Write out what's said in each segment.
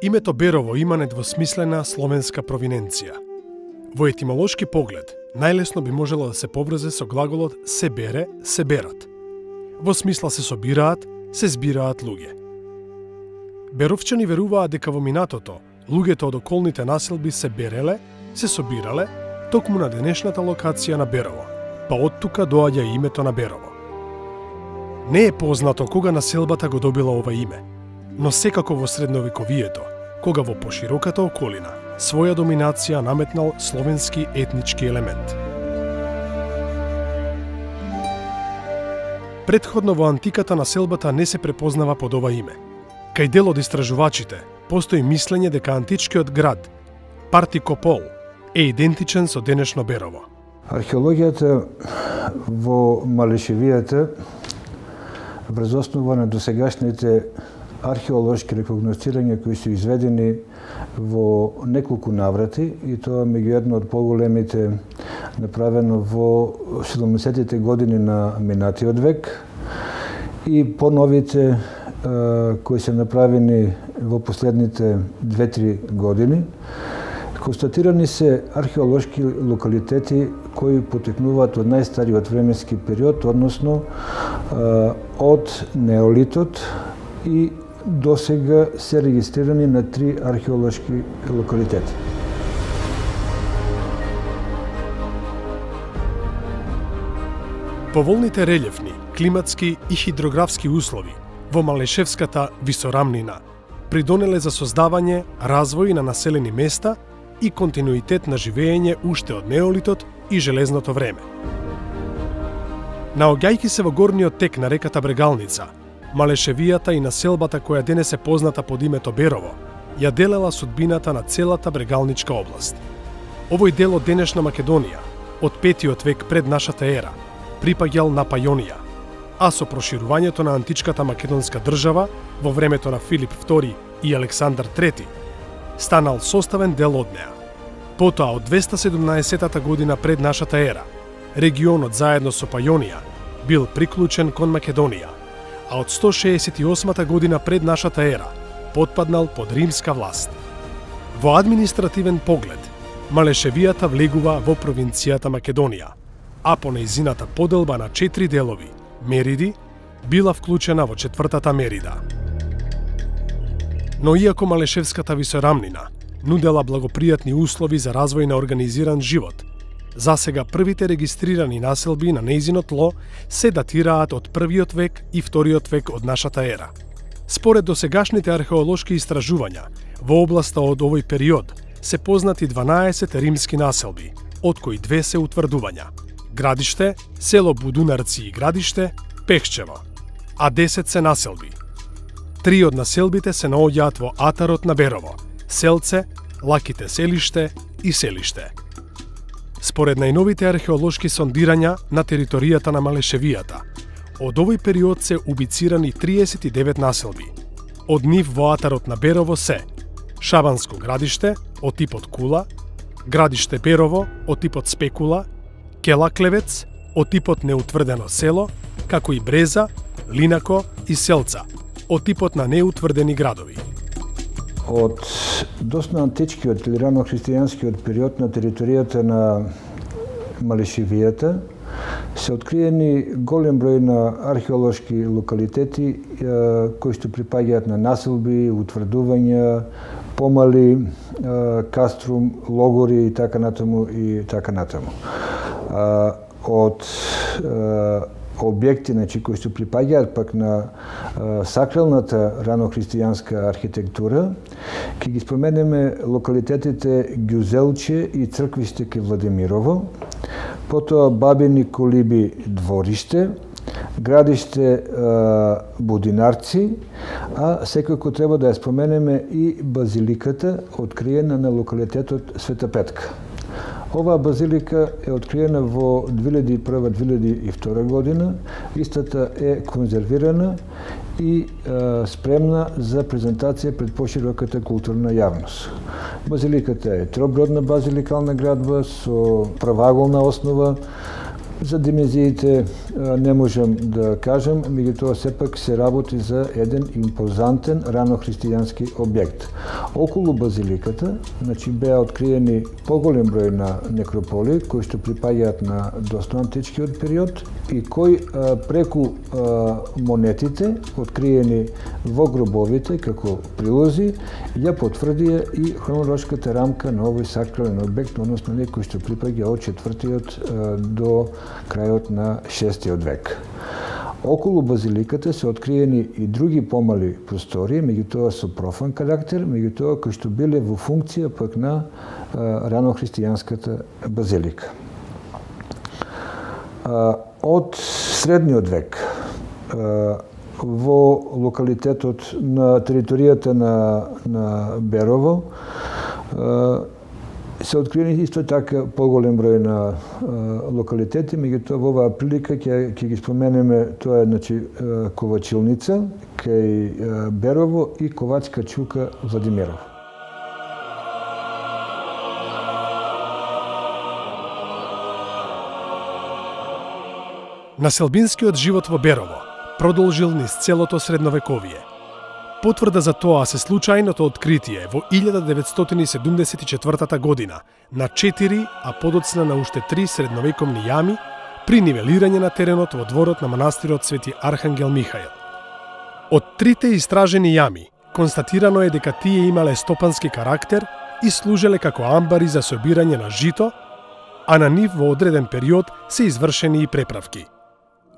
Името Берово има недвосмислена словенска провиненција. Во етимолошки поглед, најлесно би можело да се поврзе со глаголот се бере, се берат. Во смисла се собираат, се збираат луѓе. Беровчани веруваат дека во минатото, луѓето од околните населби се береле, се собирале, токму на денешната локација на Берово, па оттука доаѓа и името на Берово. Не е познато кога населбата го добила ова име, но секако во средновековието, кога во пошироката околина своја доминација наметнал словенски етнички елемент. Претходно во антиката населбата не се препознава под ова име. Кај дел од истражувачите постои мислење дека античкиот град Партикопол е идентичен со денешно Берово. Археологијата во Малешевијата врз основа на досегашните археолошки рекогносцирања кои се изведени во неколку наврати, и тоа меѓу едно од поголемите направено во 70-тите години на минатиот век и поновите кои се направени во последните 2-3 години. Констатирани се археолошки локалитети кои потекнуваат од најстариот временски период, односно од неолитот, и досега се регистрирани на 3 археолошки локалитети. Поволните релјефни, климатски и хидрографски услови во Малешевската висорамнина придонеле за создавање, развој на населени места и континуитет на живење уште од неолитот и железното време. Наоѓајќи се во горниот тек на реката Брегалница, Малешевијата и населбата која денес е позната под името Берово, ја делела судбината на целата Брегалничка област. Овој дел од денешна Македонија, од 5 век пред нашата ера, припаѓал на Пајонија, а со проширувањето на античката македонска држава во времето на Филип II и Александар III, станал составен дел од неа. Потоа од 217 година пред нашата ера, регионот заедно со Пајонија бил приклучен кон Македонија, а од 168 година пред нашата ера потпаднал под римска власт. Во административен поглед, Малешевијата влегува во провинцијата Македонија, а по нејзината поделба на 4 делови, Мериди, била вклучена во 4-та Мерида. Но иако Малешевската висорамнина нудела благопријатни услови за развој на организиран живот, засега првите регистрирани населби на нејзино тло се датираат од 1 век и 2 век од нашата ера. Според досегашните археолошки истражувања, во областа од овој период се познати 12 римски населби, од кои 2 се утврдувања: Градиште, село Будунарци и Градиште, Пехчево, а 10 се населби. 3 од населбите се наоѓаат во атарот на Берово: Селце, Лаките селиште и Селиште. Според најновите археолошки сондирања на територијата на Малешевијата, од овој период се убицирани 39 населби. Од нив во атарот на Берово се Шабанско Градиште од типот Кула, Градиште Берово од типот Спекула, Келаклевец од типот неутврдено село, како и Бреза, Линако и Селца од типот на неутврдени градови. Од доста античкиот или ранохристијанскиот период на територијата на Малешевијата се откриени голем број на археолошки локалитети кои што припаѓаат на населби, утврдувања, помали, каструм, логори и така натаму и така натаму. Од објекти кои што припаѓаат пак на сакралната ранохристијанска архитектура, ќе ги споменеме локалитетите Ѓузелче и црквиште ке Владимирово, потоа Бабини колиби двориште, Градиште Будинарци, а секако треба да ја споменеме и базиликата, откриена на локалитетот Света Петка. Оваа базилика е откриена во 2001-2002 година. Истата е конзервирана и спремна за презентација пред пошироката културна јавност. Базиликата е тробродна базиликална градба со правоаголна основа. За димензиите не можам да кажам, меѓутоа сепак се работи за еден импозантен ранохристијански објект. Околу базиликата, значи беа откриени поголем број на некрополи кои што припаѓаат на доста античкиот период и кои преку монетите откриени во гробовите како прилози ја потврдија и хронолошката рамка на овој сакрален објект, односно некој што припаѓа од 4 до крајот на 6 век. Околу базиликата се откриени и други помали простори, меѓутоа со профан карактер, меѓутоа кои што биле во функција пак на ранохристијанската базилика. Од средниот век во локалитетот на територијата на Берово се откриени исто така поголем број на локалитети, меѓутоа во оваа прилика ќе ги споменеме, тоа е значи ковачилница кај Берово и ковачка чука Владимиров. Населбинскиот живот во Берово продолжил низ целото средновековие. Потврда за тоа се случајното откритие во 1974 година на 4, а подоцна на уште 3 средновековни јами при нивелирање на теренот во дворот на манастирот Свети Архангел Михаил. Од трите истражени јами констатирано е дека тие имале стопански карактер и служеле како амбари за собирање на жито, а на нив во одреден период се извршени и преправки.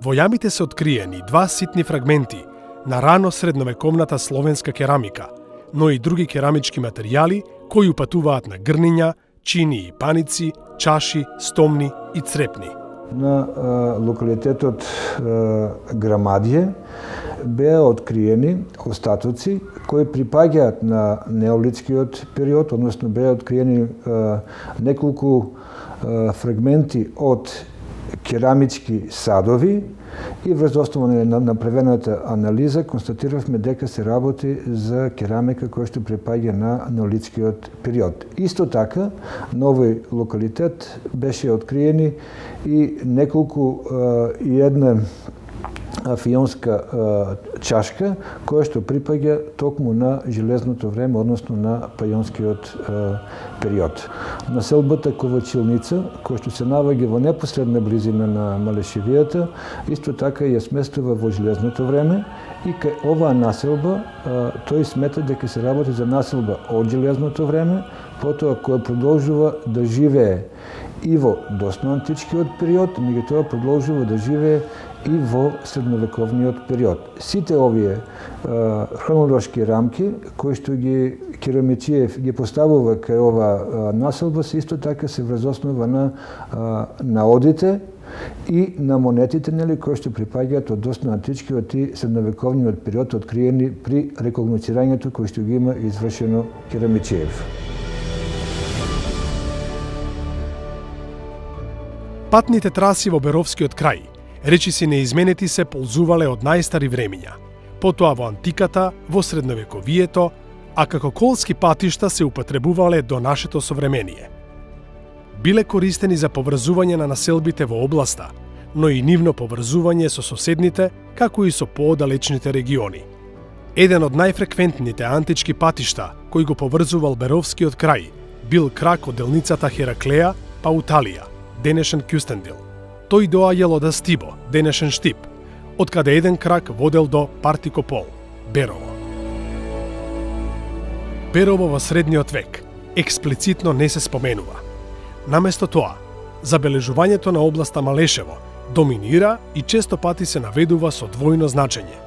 Во јамите се откриени 2 ситни фрагменти на рано средновековната словенска керамика, но и други керамички материјали кои упатуваат на грниња, чини и паници, чаши, стомни и црепни. На локалитетот Грамадије беа откриени остатоци кои припаѓаат на неолитскиот период, односно беа откриени неколку фрагменти од керамички садови и врз основа на направената анализа констатиравме дека се работи за керамика која што припаѓа на неолитскиот период. Исто така, на овој локалитет беше откриени и неколку и една фионска чашка која што припаѓа токму на железното време, односно на пајонскиот период. Населбата Ковачилница, која што се наоѓа во непосредна близина на Малешевијата, исто така ја сместува во железното време и кај оваа населба тој смета дека се работи за населба од железното време, потоа која продолжува да живее и во досно античкиот период, меѓутоа продолжува да живее и во средновековниот период. Сите овие хронолошки рамки кои што ги Керамичиев ги поставува кај ова населба се исто така се врз основа на наодите и на монетите кои што припаѓаат од досно античкиот и средновековниот период откриени при рекогносцирањето кој што ги има извршено Керамичиев. Патните траси во Беровскиот крај речиси неизменети се ползувале од најстари времиња, потоа во антиката, во средновековието, а како колски патишта се употребувале до нашето современие. Биле користени за поврзување на населбите во областа, но и нивно поврзување со соседните, како и со поодалечните региони. Еден од најфреквентните антички патишта кој го поврзувал Беровскиот крај бил крак од делницата Хераклеја па Уталија, денешен Кюстендил. Тој доаѓал од Астибо, денешен Штип, од каде еден крак водел до Партикопол, Берово. Берово во средниот век експлицитно не се споменува. Наместо тоа, забележувањето на областа Малешево доминира и често пати се наведува со двојно значење.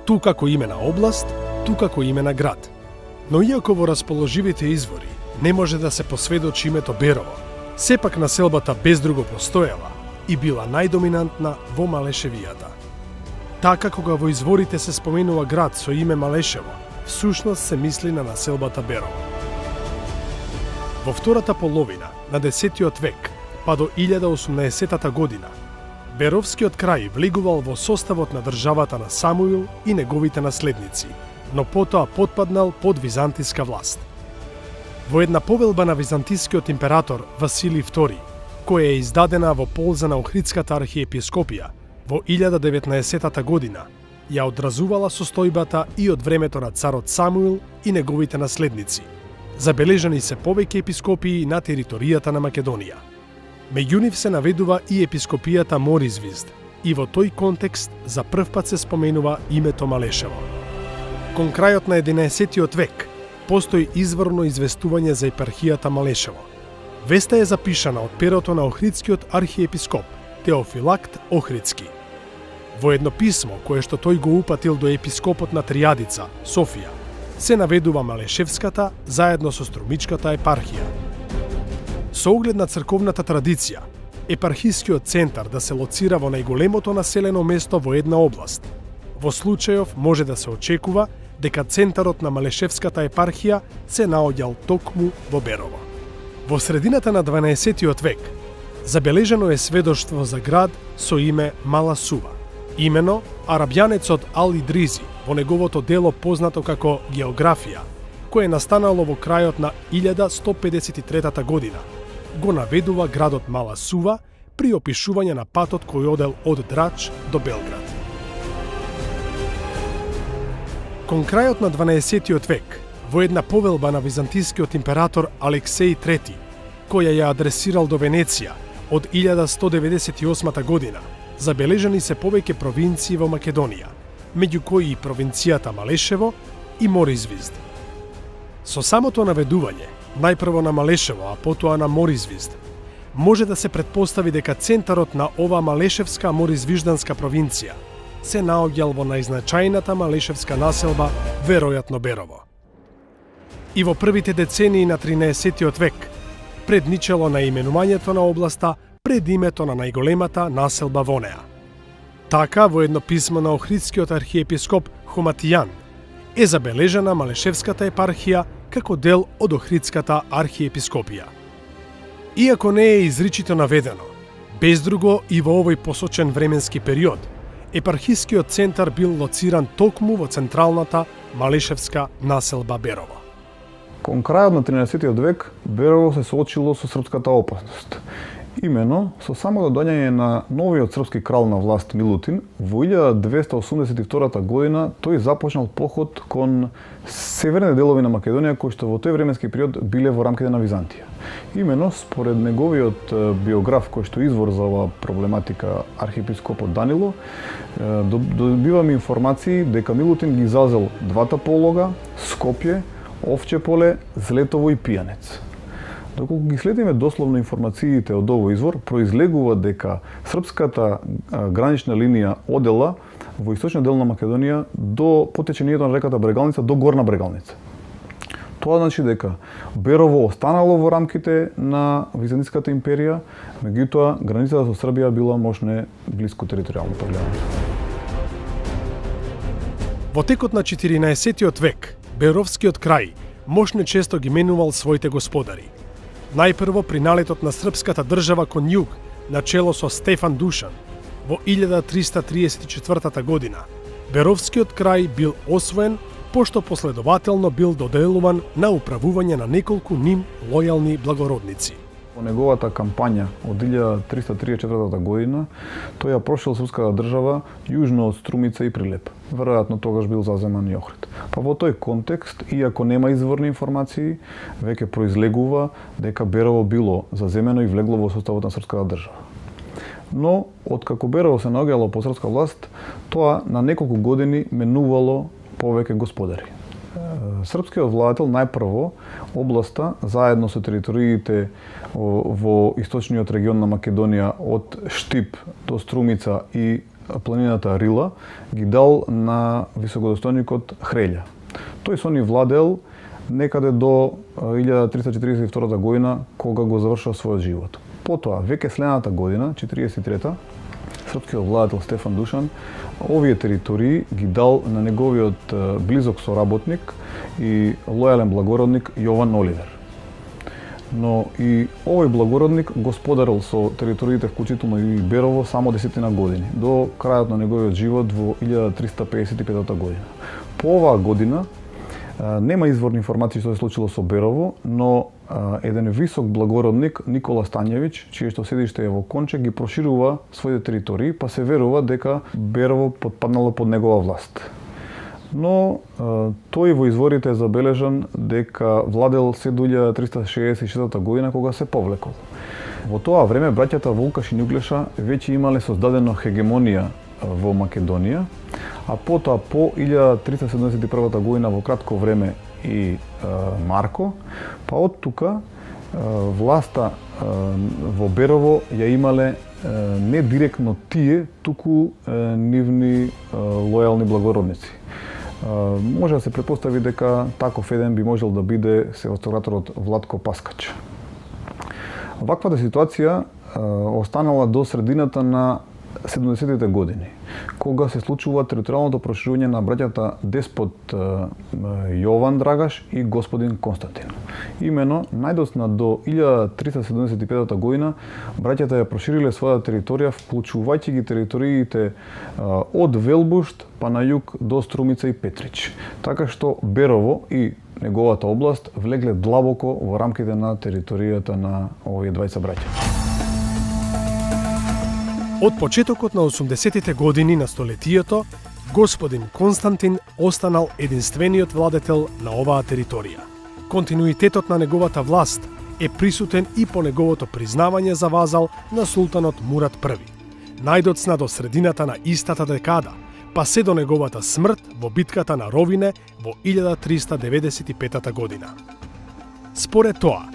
Ту како име на област, ту како име на град. Но иако во расположивите извори не може да се посведочи името Берово, сепак населбата без друго постоела и била најдоминантна во Малешевијата. Така кога во изворите се споменува град со име Малешево, всушност се мисли на населбата Берово. Во втората половина на 10 век, па до 1080 година, Беровскиот крај влегувал во составот на државата на Самуил и неговите наследници, но потоа потпаднал под византиска власт. Во една повелба на византискиот император Василий II, која е издадена во полза на Охридската архиепископија во 1019 година, ја одразувала состојбата и од времето на царот Самуил и неговите наследници. Забележани се повеќе епископии на територијата на Македонија. Меѓу нив се наведува и епископијата Моризвизд, и во тој контекст за прв пат се споменува името Малешево. Кон крајот на 11 век постои изворно известување за епархијата Малешево. Веста е запишана од перото на Охридскиот архиепископ Теофилакт Охридски. Во едно писмо кое што тој го упатил до епископот на Триадица, Софија, се наведува Малешевската заедно со Струмичката епархија. Со оглед на црковната традиција, епархискиот центар да се лоцира во најголемото населено место во една област. Во случајов може да се очекува дека центарот на Малешевската епархија се наоѓал токму во Берово. Во средината на 12 век забележано е сведоштво за град со име Мала Сува. Имено арабјанецот Ал Идризи во неговото дело познато како Географија, кое е настанало во крајот на 1153 година, го наведува градот Мала Сува при опишување на патот кој одел од Драч до Белград. Кон крајот на 12 век, во една повелба на византискиот император Алексеј III, која ја адресирал до Венеција од 1198 година, забележани се повеќе провинции во Македонија, меѓу кои и провинцијата Малешево и Моризвизд. Со самото наведување, најпрво на Малешево, а потоа на Моризвизд, може да се претпостави дека центарот на ова Малешевска Моризвижданска провинција се наоѓал во најзначајната Малешевска населба, веројатно Берово. И во првите децении на 13 век, предничело наименувањето на областа пред името на најголемата населба во неа. Така, во едно писмо на Охридскиот архиепископ Хоматијан е забележана Малешевската епархија како дел од Охридската архиепископија. Иако не е изричито наведено, без друго и во овој посочен временски период, епархискиот центар бил лоциран токму во централната Малешевска населба Берово. Кон крајот на 13 век, Берово се соочило со српската опасност. Имено, со самото доаѓање на новиот српски крал на власт Милутин, во 1282 година тој започнал поход кон северни делови на Македонија, кои што во тој временски период биле во рамките на Византија. Имено, според неговиот биограф, кој што извор за оваа проблематика, архиепископот Данило, добиваме информации дека Милутин ги зазел двата полога, Скопје, Овче поле, Злетово и Пијанец. Доколку ги следиме дословно информациите од овој извор, произлегува дека српската гранична линија одела во источниот дел на Македонија до потечењето на реката Брегалница до Горна Брегалница. Тоа значи дека Берово останало во рамките на Византиската империја, меѓутоа границата со Србија била можне блиску територијално погледнато. Во текот на 14 век, Беровскиот крај мошне често ги менувал своите господари. Најпрво при налетот на српската држава кон југ, начело со Стефан Душан, во 1334 година, Беровскиот крај бил освоен, пошто последователно бил доделуван на управување на неколку ним лојални благородници. Во неговата кампања од 1334 година, тој ја прошил српската држава јужно од Струмица и Прилеп. Веројатно тогаш бил заземан и Охрид. Па во тој контекст, иако нема изворни информации, веќе произлегува дека Берово било заземено и влегло во составот на српската држава. Но, откако Берово се наоѓало под српска власт, тоа на неколку години менувало повеќе господари. Српскиот владетел најпрво областа, заедно со териториите во источниот регион на Македонија од Штип до Струмица и планината Рила, ги дал на високодостојникот Хрелја. Тој со ни владел некаде до 1342 година, кога го завршил својот живот. Потоа, веќе следната година, 43-та, српскиот владетел Стефан Душан овие територии ги дал на неговиот близок соработник и лојален благородник Јован Оливер. Но и овој благородник господарил со териториите, вклучително и Берово, само 10 години, до крајот на неговиот живот во 1355 година. По оваа година, Нема изворни информации што се случило со Берово, но еден висок благородник, Никола Станјевиќ, чие што седиште е во Конче, ги проширува своите територии, па се верува дека Берово подпаднало под негова власт. Но тој во изворите е забележан дека владел се до 1366 година кога се повлекол. Во тоа време браќата Волкаш и Њуглеша веќе имале создадено хегемонија во Македонија, а потоа по 1371 година во кратко време и Марко, па од тука власта во Берово ја имале не директно тие, туку нивни лојални благородници. Може да се претпостави дека таков еден би можел да биде севостократорот Владко Паскач. Ваквата ситуација останала до средината на 70-тите години, кога се случува територијалното проширување на браќата Деспот Јован Драгаш и господин Константин. Имено, најдосна до 1375 година, браќата ја прошириле својата територија, вклучувајќи ги териториите од Велбушт па на југ до Струмица и Петрич. Така што Берово и неговата област влегле длабоко во рамките на територијата на овие двајца браќа. Од почетокот на 80-тите години на столетието, господин Константин останал единствениот владетел на оваа територија. Континуитетот на неговата власт е присутен и по неговото признавање за вазал на султанот Мурат I, најдоцна до средината на истата декада, па се до неговата смрт во битката на Ровине во 1395 година. Според тоа,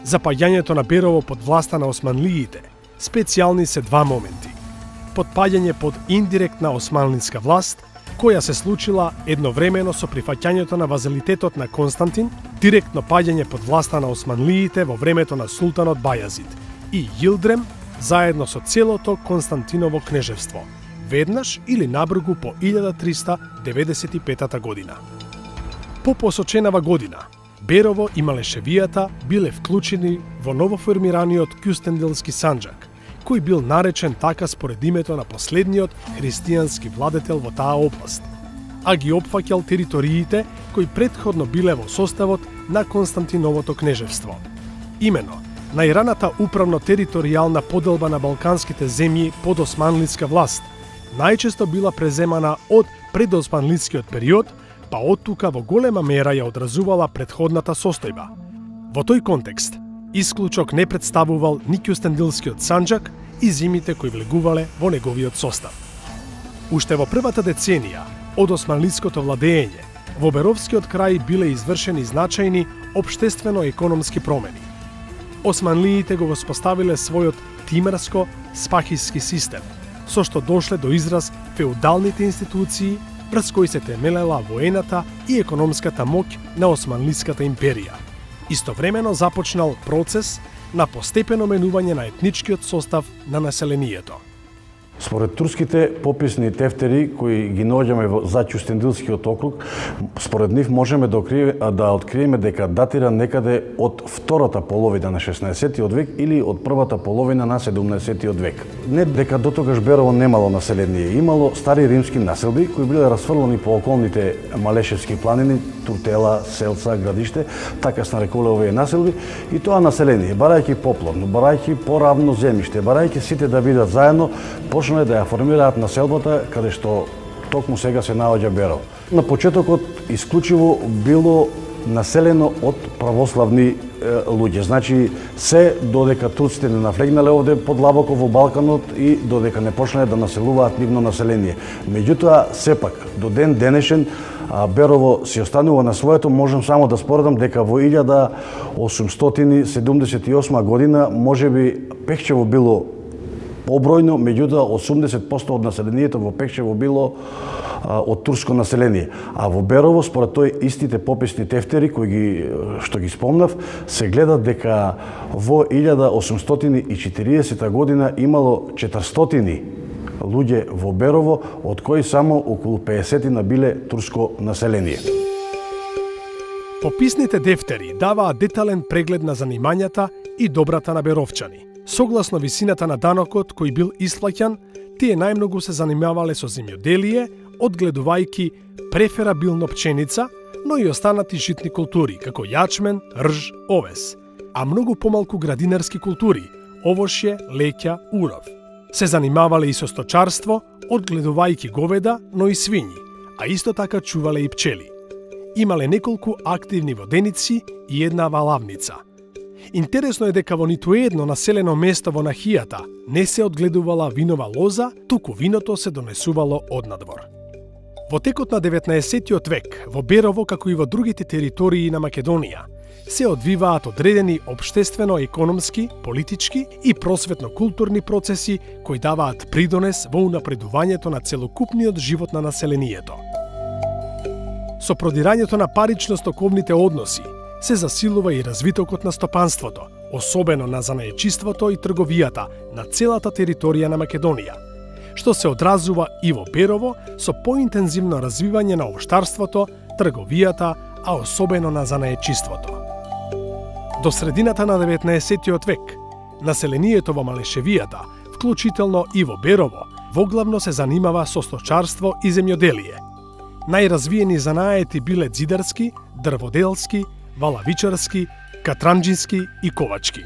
запаѓањето на Берово под власта на османлиите специјални се два моменти. Подпаѓање под индиректна османлинска власт, која се случила едновремено со прифаќањето на вазалитетот на Константин, директно паѓање под власта на османлиите во времето на султанот Бајазид и Јилдрем заедно со целото Константиново кнежевство, веднаш или набргу по 1395 година. По посоченава година, Берово и Малешевијата биле вклучени во новоформираниот Кюстендилски санџак, кој бил наречен така според името на последниот христијански владетел во таа област, а ги опфаќал териториите кои претходно биле во составот на Константиновото кнежевство. Имено, најраната управно-територијална поделба на балканските земји под османлиска власт, најчесто била преземана од предосманлискиот период, па од тука во голема мера ја одразувала претходната состојба. Во тој контекст, исклучок не представувал ни Кюстендилскиот санџак и земјите кои влегувале во неговиот состав. Уште во првата деценија од османлиското владење, во Беровскиот крај биле извршени значајни општествено-економски промени. Османлиите го воспоставиле својот тимарско-спахиски систем, со што дошле до израз феудалните институции врз кои се темелела воената и економската моќ на Османлиската империја. Истовремено започнал процес на постепено менување на етничкиот состав на населението. Според турските пописни тефтери кои ги наоѓаме за Кюстендилскиот округ, според нив можеме да откриеме дека датира некаде од втората половина на 16-тиот век или од првата половина на 17-тиот век. Не дека дотогаш Берово немало население, имало стари римски населби кои биле расфрлани по околните Малешевски планини, Туртела, Селца, Градиште, така се нарекувале овие населби, и тоа население, барајќи поплавно, барајќи поравно земјиште, барајќи сите да бидат заедно, почнале да ја формираат населбата каде што токму сега се наоѓа Берово. На почетокот исклучиво било населено од православни луѓе. Значи, се додека турците не навлегнале овде подлабоко во Балканот и додека не почнале да населуваат нивно население. Меѓутоа, сепак, до ден денешен, Берово си останува на своето. Можам само да споредам дека во 1878 година можеби Пехчево било побројно, меѓутоа 80% од населението во Пехчево било од турско население. А во Берово, според тој истите пописни тефтери што ги спомнав, се гледа дека во 1840 година имало 400 луѓе во Берово, од кои само околу 50 биле турско население. Пописните дефтери даваат детален преглед на занимањата и добрата на беровчани. Согласно висината на данокот кој бил исплаќан, тие најмногу се занимавале со земјоделие, одгледувајќи преферабилно пченица, но и останати житни култури, како јачмен, рж, овес, а многу помалку градинарски култури, овошје, леќа, уров. Се занимавале и со сточарство, одгледувајќи говеда, но и свињи, а исто така чувале и пчели. Имале неколку активни воденици и една валавница. Интересно е дека во ниту едно населено место во нахијата не се одгледувала винова лоза, туку виното се донесувало однадвор. Во текот на 19 век, во Берово, како и во другите територии на Македонија, се одвиваат одредени општествено-економски, политички и просветно-културни процеси кои даваат придонес во унапредувањето на целокупниот живот на населението. Со продирањето на парично-стоковните односи, се засилува и развитокот на стопанството, особено на занаечиството и трговијата на целата територија на Македонија, што се одразува и во Берово со поинтензивно развивање на овштарството, трговијата, а особено на занаечиството. До средината на 19 век, населението во Малешевијата, вклучително и во Берово, воглавно се занимава со сточарство и земјоделие. Најразвиени занаети биле ѕидарски, дрводелски, валавичарски, катранџински и ковачки.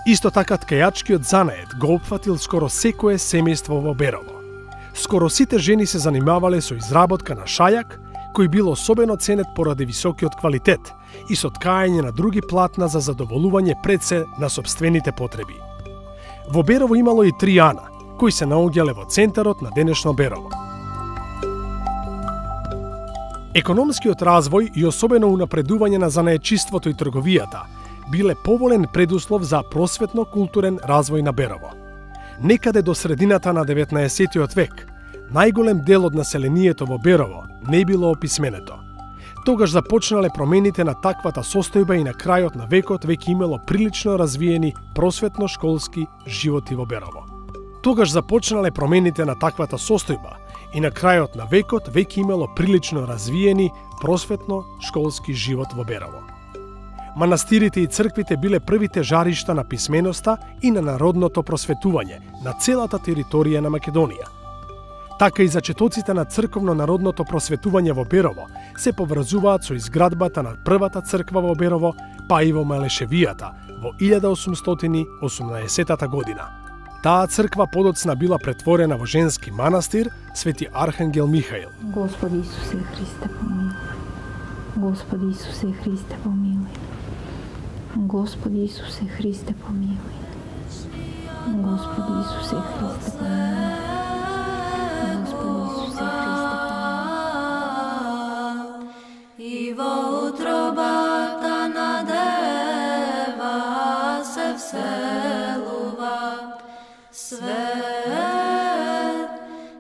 Исто така ткајачкиот занает го опфатил скоро секое семејство во Берово. Скоро сите жени се занимавале со изработка на шајак, кој бил особено ценет поради високиот квалитет и со ткаење на други платна за задоволување пред се на сопствените потреби. Во Берово имало и 3 ана, кои се наоѓале во центарот на денешно Берово. Економскиот развој и особено унапредување на занаечиството и трговијата биле поволен предуслов за просветно-културен развој на Берово. Некаде до средината на 19 век, најголем дел од населението во Берово не било описменето. Тогаш започнале промените на таквата состојба и на крајот на векот веќе имало прилично развиени просветно-школски животи во Берово. Тогаш започнале промените на таквата состојба и на крајот на векот веќе имало прилично развиени просветно-школски живот во Берово. Манастирите и црквите биле првите жаришта на писменоста и на народното просветување на целата територија на Македонија. Така и зачетоците на црковно-народното просветување во Берово се поврзуваат со изградбата на првата црква во Берово, па и во Малешевијата во 1818 година. Таа црква подоцна била претворена во женски манастир Свети Архангел Михаил. Господи Исусе Христе, помилуј. Господи Исусе Христе, помилуј. Господи Исусе Христе, помилуј. Господи Исусе Христе, помилуј. Господи Исусе Христе, помилуј. И во утробата на дева се вселува свет,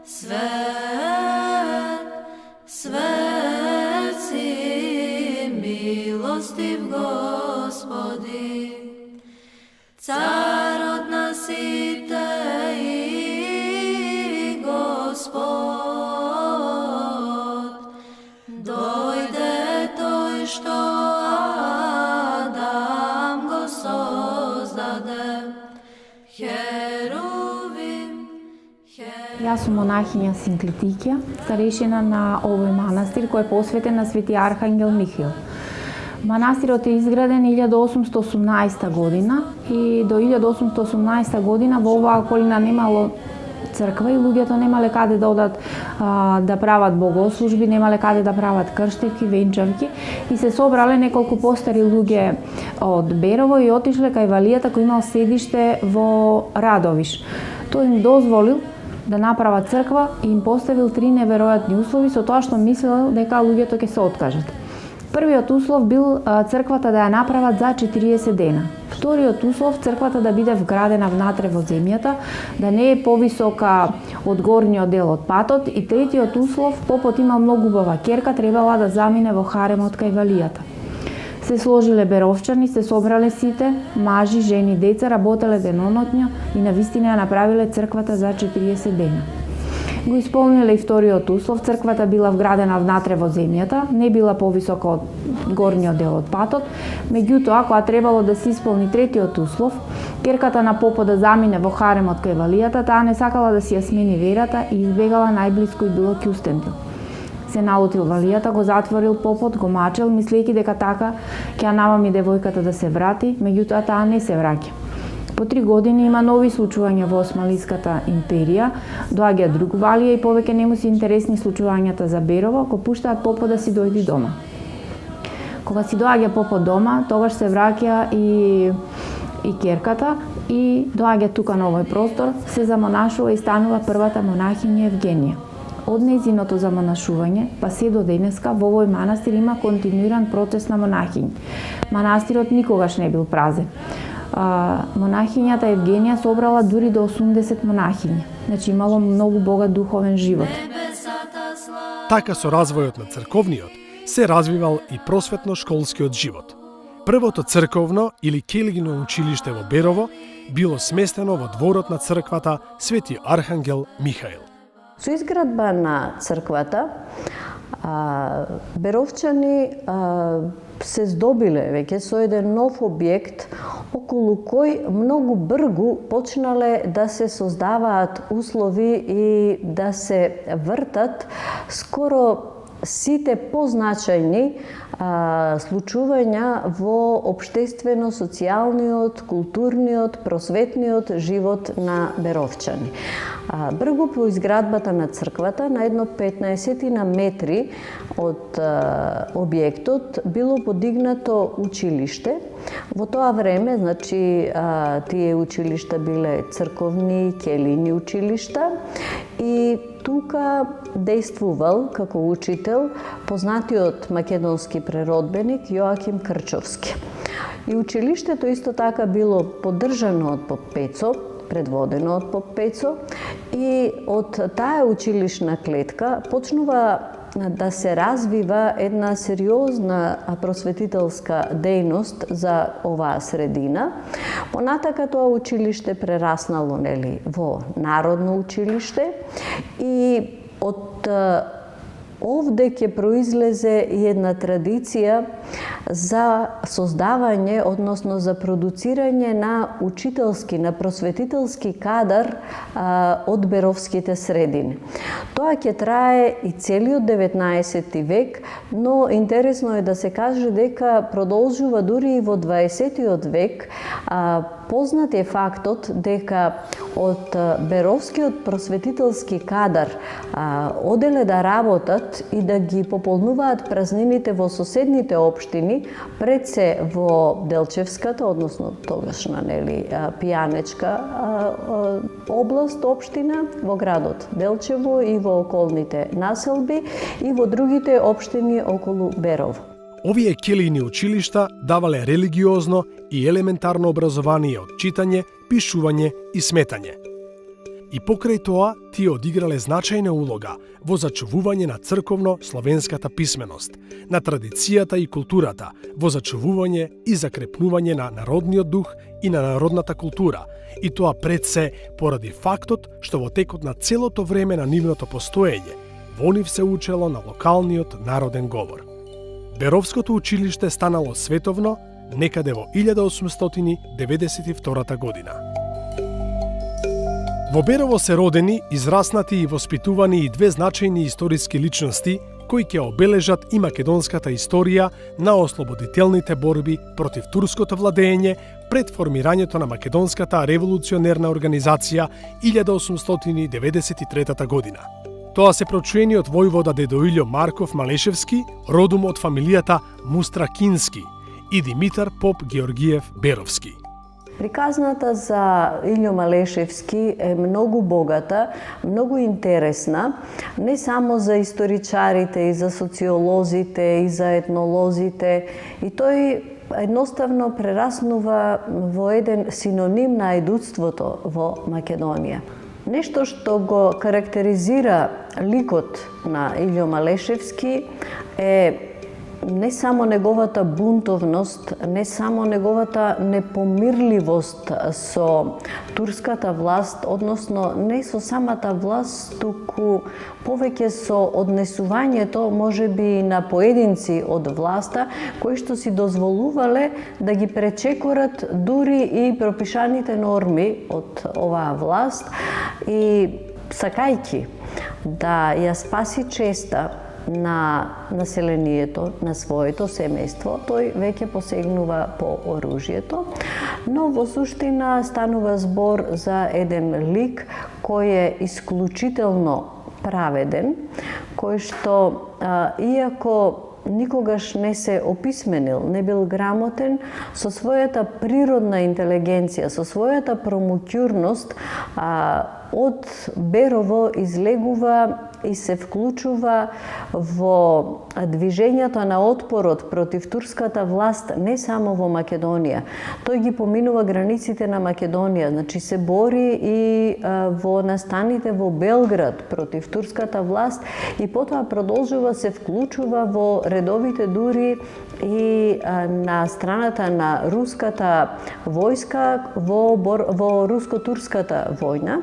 свет, свет си милостив Господи, царот на сите и Господ, дојде тој што Адам го создаде, Херувим, Јас сум монахиња Синклитикија, старешина на овој манастир кој е посветен на Свети Архангел Михаил. Манастирот е изграден 1818 година и до 1818 година во оваа околина немало црква и луѓето немале каде да одат да прават богослужби, немале каде да прават крштевки, венчавки и се собрале неколку постари луѓе од Берово и отишле кај Валијата кој имал седиште во Радовиш. Тој им дозволил да направат црква и им поставил 3 неверојатни услови со тоа што мислел дека луѓето ќе се откажат. Првиот услов бил црквата да ја направат за 40 дена. Вториот услов црквата да биде вградена внатре во земјата, да не е повисока од горниот дел од патот и третиот услов попот имал многу убава ќерка, требала да замине во харемот кај Валијата. Се сложиле беровчани, се собрале сите, мажи, жени, деца, работеле денонотња и навистина ја направиле црквата за 40 дена. Го исполниле и вториот услов, црквата била вградена внатре во земјата, не била повисока од горниот дел од патот, меѓутоа, кога требало да се исполни третиот услов, ќерката на попот да замине во харемот кај Валијата, таа не сакала да си ја смени верата и избегала најблиско и било Кјустендил. се наутил валијата, го затворил попот, го мачел, мислејќи дека така ќе ја намами девојката да се врати, меѓутоа таа не се враќа. По 3 години има нови случувања во Османлиската империја, доаѓа друг валија и повеќе не му се интересни случувањата за Берово, го пуштаат попот да си дојди дома. Кога си доаѓа попот дома, тогаш се враќа и ќерката и доаѓа тука на овој простор, се замонашува и станува првата монахиња Евгенија. Од нејзиното замонашување, па се до денеска, во овој манастир има континуиран процес на монахињи. Манастирот никогаш не бил празен. Монахињата Евгенија собрала дури до 80 монахињи. Значи имало многу богат духовен живот. Така со развојот на црковниот се развивал и просветно-школскиот живот. Првото црковно или келигино училиште во Берово било сместено во дворот на црквата Свети Архангел Михаил. Со изградба на црквата, беровчани се здобиле веќе со еден нов објект околу кој многу брзо почнале да се создаваат услови и да се вртат скоро сите позначајни случувања во општествено-социјалниот, културниот, просветниот живот на беровчани. Брзо по изградбата на црквата, на едно 15 на метри од објектот, било подигнато училиште. Во тоа време, значи, тие училишта биле црковни, келини училишта и тука действувал како учител познатиот македонски преродбеник Јоаким Крчовски. И училиштето исто така било поддржано од поп Пецо, предводено од поп Пецо, и од таа училишна клетка почнува да се развива една сериозна просветителска дејност за оваа средина. Понатака тоа училиште прераснало во народно училиште и од овде ќе произлезе и една традиција за создавање, односно за продуцирање на учителски, на просветителски кадар од беровските средини. Тоа ќе трае и целиот 19 век, но интересно е да се каже дека продолжува дури и во 20 век. Познат е фактот дека од беровскиот просветителски кадар оделе да работат и да ги пополнуваат празнините во соседните општини, пред се во Делчевската, односно тогашна пијанечка област, општина, во градот Делчево и во околните населби и во другите општини околу Берово. Овие келини училишта давале религиозно и елементарно образование од читање, пишување и сметање. И покрај тоа, тие одиграле значајна улога во зачувување на црковно-словенската писменост, на традицијата и културата, во зачувување и закрепнување на народниот дух и на народната култура, и тоа пред се поради фактот што во текот на целото време на нивното постоење, во нив се учело на локалниот народен говор. Беровското училиште станало световно некаде во 1892 година. Во Берово се родени, израснати и воспитувани и две значајни историски личности кои ќе обележат и македонската историја на ослободителните борби против турското владење пред формирањето на Македонската револуционерна организација 1893 година. Тоа се прочуениот војвода дедо Илјо Марков Малешевски, родом од фамилијата Мустракински, и Димитар Поп Георгиев Беровски. Приказната за Илјо Малешевски е многу богата, многу интересна, не само за историчарите и за социолозите и за етнолозите, и тој едноставно прераснува во еден синоним на ајдутството во Македонија. Нешто што го карактеризира ликот на Илјо Малешевски е не само неговата бунтовност, не само неговата непомирливост со турската власт, односно не со самата власт, туку повеќе со однесувањето, можеби на поединци од власта, кои што си дозволувале да ги пречекорат дури и пропишаните норми од оваа власт и сакајки да ја спаси честа на населението, на своето семејство, тој веќе посегнува по оружјето, но во суштина станува збор за еден лик кој е исклучително праведен, кој што, иако никогаш не се описменил, не бил грамотен, со својата природна интелигенција, со својата промуќурност, од Берово излегува и се вклучува во движењето на отпорот против турската власт не само во Македонија. Тој ги поминува границите на Македонија, значи се бори и во настаните во Белград против турската власт и потоа продолжува се вклучува во редовите дури и на страната на руската војска во руско-турската војна,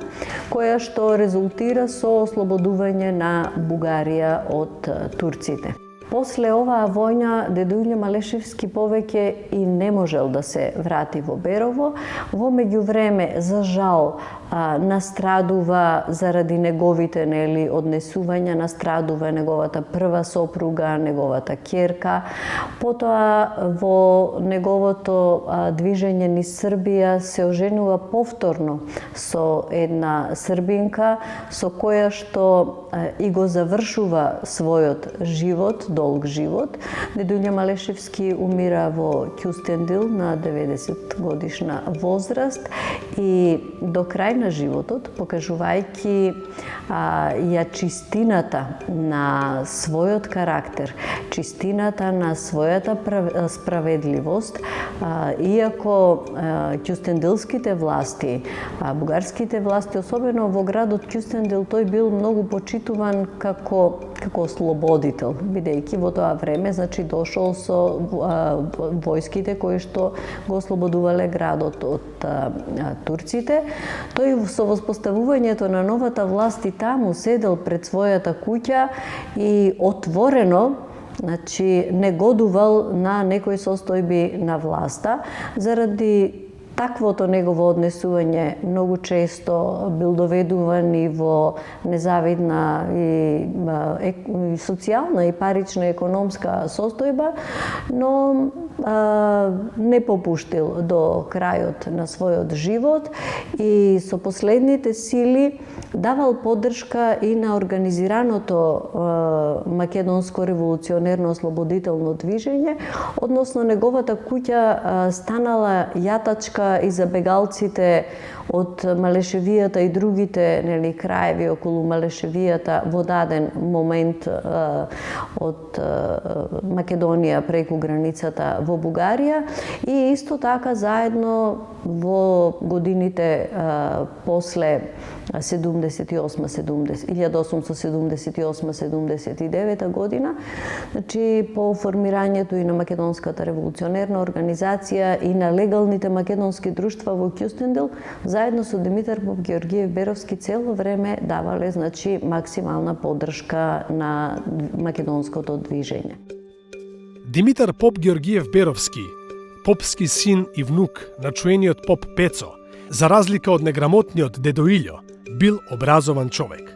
која што резултира со ослободување на Бугарија од турците. После оваа војна Дедо Илја Малешевски повеќе и не можел да се врати во Берово. Во меѓувреме, за жал, настрадува заради неговите однесувања, настрадува неговата прва сопруга, неговата ќерка. Потоа во неговото движење низ Србија се оженува повторно со една србинка со која што и го завршува својот живот, долг живот. Дедо Илја Малешевски умира во Кюстендил на 90 годишна возраст и до крај на животот, покажувајќи ја чистината на својот карактер, чистината на својата справедливост, иако кюстендилските власти, бугарските власти, особено во градот Кюстендил, тој бил многу почитуван како ослободител, бидејќи во тоа време, значи, дошол со војските кои што го ослободувале градот од турците. Тој со воспоставувањето на новата власт и таму седел пред својата куќа и отворено, значи, негодувал на некои состојби на власта заради таквото негово однесување. Многу често бил доведуван и во незавидна и социјална и парична економска состојба, но не попуштил до крајот на својот живот и со последните сили давал поддршка и на организираното македонско револуционерно ослободително движење, односно неговата куќа станала јатачка и за бегалците од Малешевијата и другите краеви околу Малешевијата во даден момент од Македонија преку границата во Бугарија и исто така заедно во годините после 1878-79 година, значи по формирањето и на Македонската револуционерна организација и на легалните македонски друштва во Кюстендил, заедно со Димитар Попгеоргиев Беровски цело време давале, значи, максимална поддршка на македонското движење. Димитар Попгеоргиев Беровски, попски син и внук на чуениот поп Пецо, за разлика од неграмотниот Дедо Илјо, бил образован човек.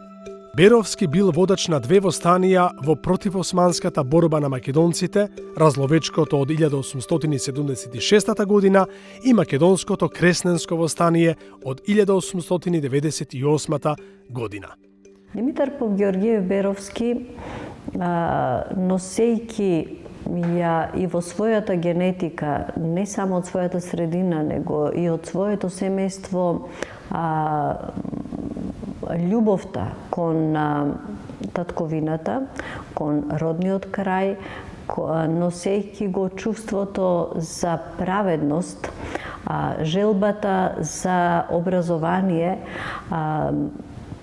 Беровски бил водач на две востанија во противосманската борба на македонците, Разловечкото од 1876 година и Македонското кресненско востание од 1898 година. Димитар Попгеоргиев Беровски, носејќи ја и во својата генетика, не само од својата средина, него и од своето семејство, љубовта кон татковината, кон родниот крај, носејќи го чувството за праведност, желбата за образование,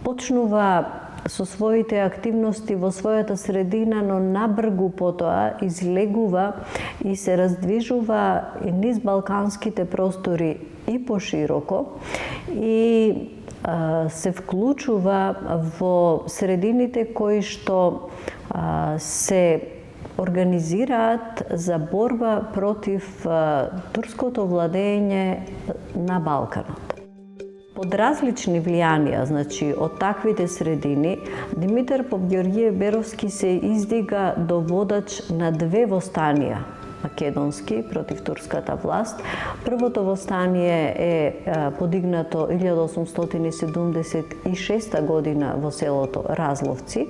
почнува со своите активности во својата средина, но набргу потоа излегува и се раздвижува низ балканските простори и пошироко и се вклучува во средините кои што се организираат за борба против турското владење на Балканот. Под различни влијанија, значи од таквите средини, Димитар Попгеоргиев Беровски се издига до водач на две востанија македонски против турската власт. Првото востание е подигнато 1876 година во селото Разловци.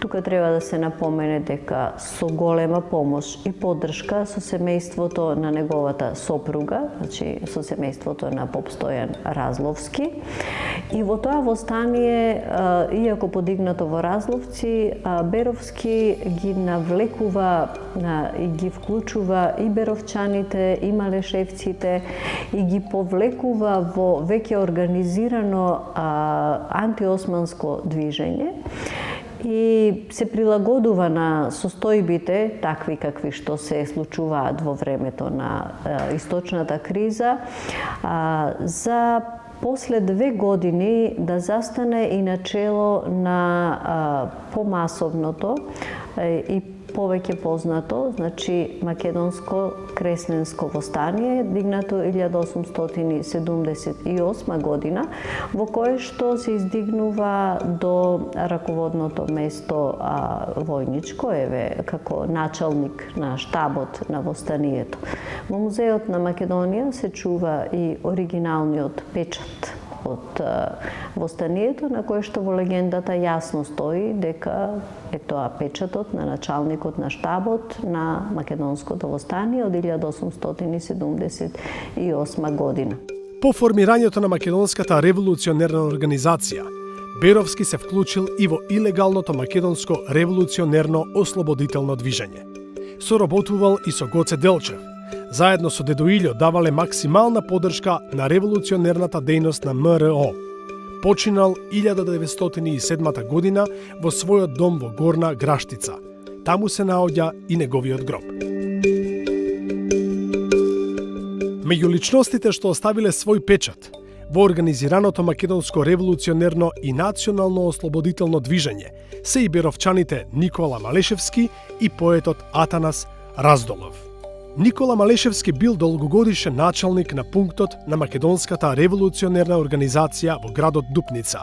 Тука треба да се напомене дека со голема помош и поддршка со семејството на неговата сопруга, значи со семејството на поп Стојан Разловски. И во тоа востание, иако подигнато во Разловци, Беровски ги навлекува и ги вклучува и беровчаните, и малешевците, и ги повлекува во веќе организирано антиосманско движење и се прилагодува на состојбите, такви какви што се случуваат во времето на источната криза, за после 2 години да застане и начело на помасовното и повеќе познато, значи македонско кресненско востание, дигнато 1878 година, во кое што се издигнува до раководното место војничко, како началник на штабот на востанието. Во Музеот на Македонија се чува и оригиналниот печат од востанието, на кое што во легендата јасно стои дека е тоа печатот на началникот на штабот на македонското востание од 1878 година. По формирањето на македонската револуционерна организација, Беровски се вклучил и во илегалното македонско револуционерно ослободително движење. Соработувал и со Гоце Делчев. Заедно со Дедо Илјо давале максимална поддршка на револуционерната дејност на МРО. Починал 1907 година во својот дом во Горна Граштица. Таму се наоѓа и неговиот гроб. Меѓу личностите што оставиле свој печат во организираното македонско револуционерно и национално ослободително движење се и беровчаните Никола Малешевски и поетот Атанас Раздолов. Никола Малешевски бил долгогодишен началник на пунктот на македонската револуционерна организација во градот Дупница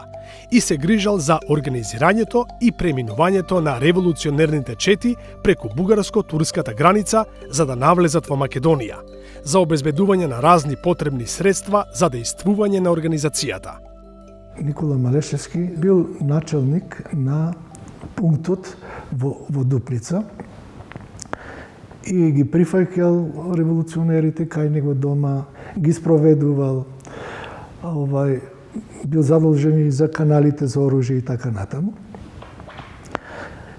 и се грижал за организирањето и преминувањето на револуционерните чети преку бугарско-турската граница за да навлезат во Македонија, за обезбедување на разни потребни средства за дејствување на организацијата. Никола Малешевски бил началник на пунктот во Дупница и ги прифаќал револуционерите кај него дома, ги спроведувал, бил задолжен и за каналите за оружје и така натаму.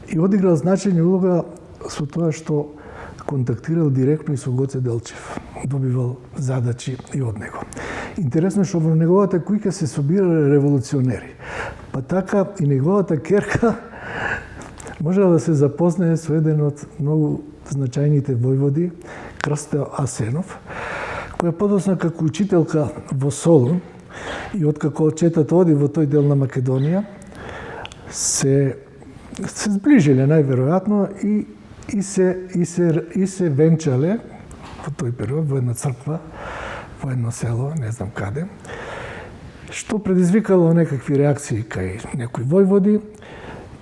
И одиграл значајна улога со тоа што контактирал директно и со Гоце Делчев, добивал задачи и од него. Интересно што во неговата куќа се собирале револуционери, па така и неговата керка можела да се запознае со еден од многу значајните војводи, Крстео Асенов, која подосна како учителка во Солун и откако отчетот оди во тој дел на Македонија, се сближиле најверојатно и се венчале во тој период во една црква, во едно село, не знам каде, што предизвикало некакви реакции кај некои војводи.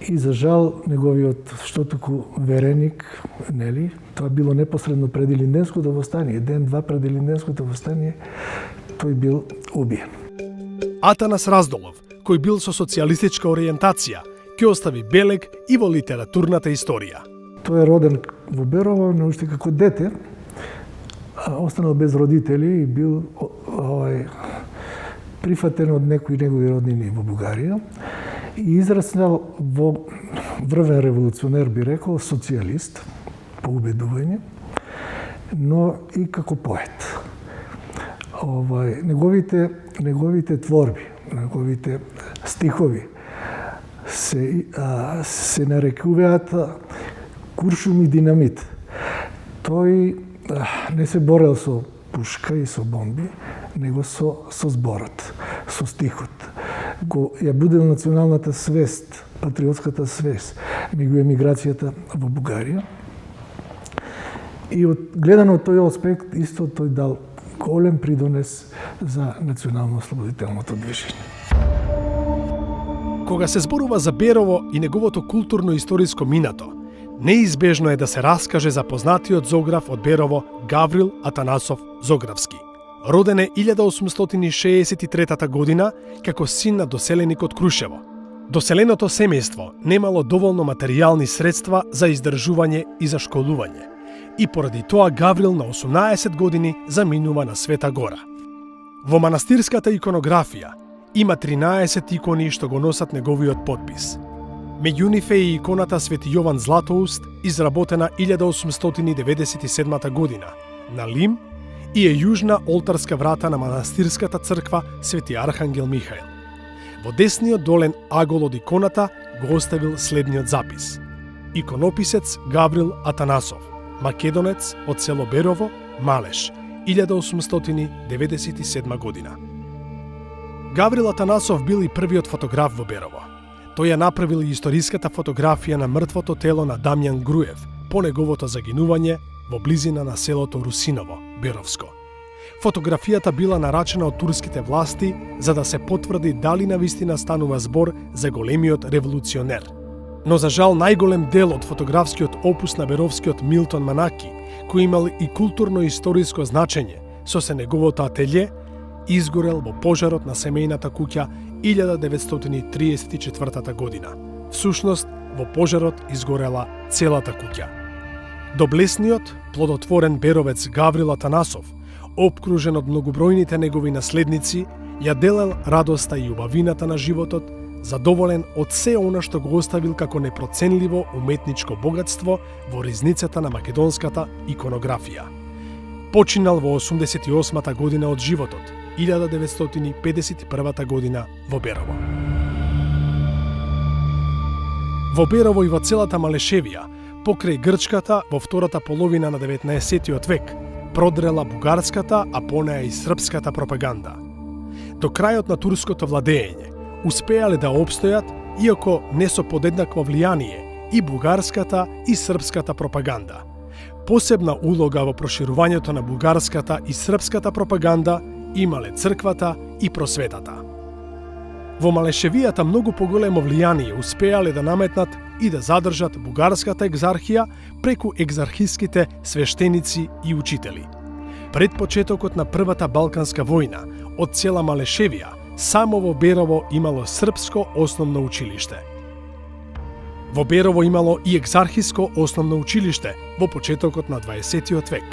И за жал, неговиот што туку вереник, нели, тоа било непосредно пред Илинденското востание, ден-два пред Илинденското востание, тој бил убиен. Атанас Раздолов, кој бил со социјалистичка ориентација, ќе остави белег и во литературната историја. Тој е роден во Берово, но уште како дете, останал без родители и бил прифатен од некои негови роднини во Бугарија. И израснал во врвен револуционер, би рекол, социјалист, по убедување, но и како поет. Неговите творби, неговите стихови се нарекуваат куршум и динамит. Тој не се борел со пушка и со бомби, него со зборот, со стихот. Го ја будел националната свест, патриотската свест меѓу емиграцијата во Бугарија. И гледано од тој аспект, исто тој дал голем придонес за национално-ослободителното движење. Кога се зборува за Берово и неговото културно-историско минато, неизбежно е да се раскаже за познатиот зограф од Берово Гаврил Атанасов Зографски. Роден е 1863 година како син на доселеник од Крушево. Доселеното семејство немало доволно материјални средства за издржување и за школување. И поради тоа Гаврил на 18 години заминува на Света Гора. Во манастирската иконографија има 13 икони што го носат неговиот подпис. Меѓу нив е и иконата Свети Јован Златоуст, изработена 1897 година на лим, и е јужна олтарска врата на манастирската црква Свети Архангел Михаил. Во десниот долен агол од иконата го оставил следниот запис: Иконописец Гаврил Атанасов, македонец од село Берово, Малеш, 1897 година. Гаврил Атанасов бил и првиот фотограф во Берово. Тој ја направил и историската фотографија на мртвото тело на Дамјан Груев по неговото загинување во близина на селото Русиново, Беровско. Фотографијата била нарачена од турските власти за да се потврди дали навистина станува збор за големиот револуционер. Но за жал најголем дел од фотографскиот опус на беровскиот Милтон Манаки, кој имал и културно-историско значење со се неговото ателје, изгорел во пожарот на семејната куќа 1934 година. Всушност, во пожарот изгорела целата куќа. Доблесниот, плодотворен беровец Гаврил Атанасов, обкружен од многобројните негови наследници, ја делел радоста и убавината на животот, задоволен од се она што го оставил како непроценливо уметничко богатство во ризницата на македонската иконографија. Починал во 88-та година од животот, 1951 година во Берово. Во Берово и во целата Малешевија, покрај Грчката во втората половина на 19 век, продрела бугарската, а понеја и српската пропаганда. До крајот на турското владење, успеале да обстојат, иако не со подеднакво влијание, и бугарската и српската пропаганда. Посебна улога во проширувањето на бугарската и српската пропаганда имале црквата и просветата. Во Малешевијата многу поголемо влијание успеале да наметнат и да задржат бугарската екзархија преку екзархиските свештеници и учители. Пред почетокот на Првата Балканска војна, од цела Малешевија, само во Берово имало српско основно училиште. Во Берово имало и екзархиско основно училиште во почетокот на 20 век.